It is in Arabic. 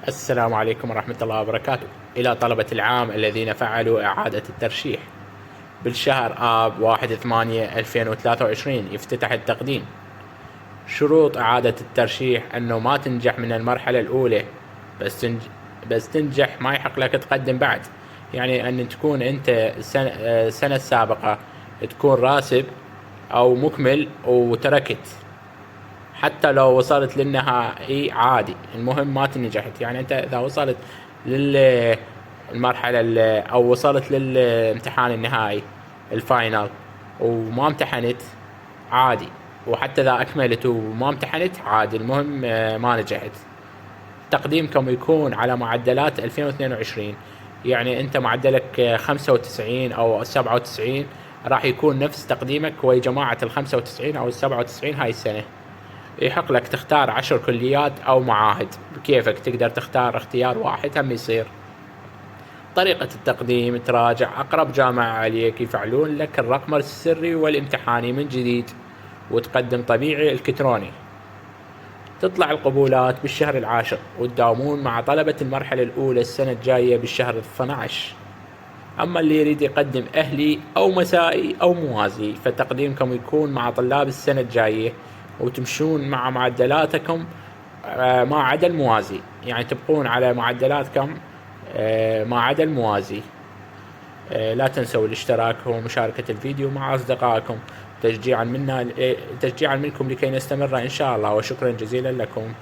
السلام عليكم ورحمة الله وبركاته. إلى طلبة العام الذين فعلوا إعادة الترشيح بالشهر آب 1/8/2023 يفتتح التقديم. شروط إعادة الترشيح أنه ما تنجح من المرحلة الأولى بس تنجح ما يحق لك تقدم بعد. يعني أن تكون أنت السنة السابقة تكون راسب أو مكمل وتركت، حتى لو وصلت للنهائي عادي، المهم ما تنجحت. يعني انت اذا وصلت للمرحلة او وصلت للامتحان النهائي الفاينل وما امتحنت عادي، وحتى اذا اكملت وما امتحنت عادي، المهم ما نجحت. تقديمكم يكون على معدلات 2022. يعني انت معدلك 95 او 97، راح يكون نفس تقديمك ويا جماعة ال95 او ال97 هاي السنة. يحق لك تختار 10 كليات أو معاهد بكيفك، تقدر تختار اختيار واحد هم يصير. طريقة التقديم: تراجع أقرب جامعة عليك يفعلون لك الرقم السري والامتحاني من جديد، وتقدم طبيعي إلكتروني. تطلع القبولات بالشهر العاشر، وتداومون مع طلبة المرحلة الأولى السنة الجاية بالشهر 12. أما اللي يريد يقدم أهلي أو مسائي أو موازي، فتقديمكم يكون مع طلاب السنة الجاية، وتمشون مع معدلاتكم ما عدا الموازي. يعني تبقون على معدلاتكم ما عدا الموازي. لا تنسوا الاشتراك ومشاركة الفيديو مع أصدقائكم تشجيعا منكم لكي نستمر إن شاء الله، وشكرا جزيلا لكم.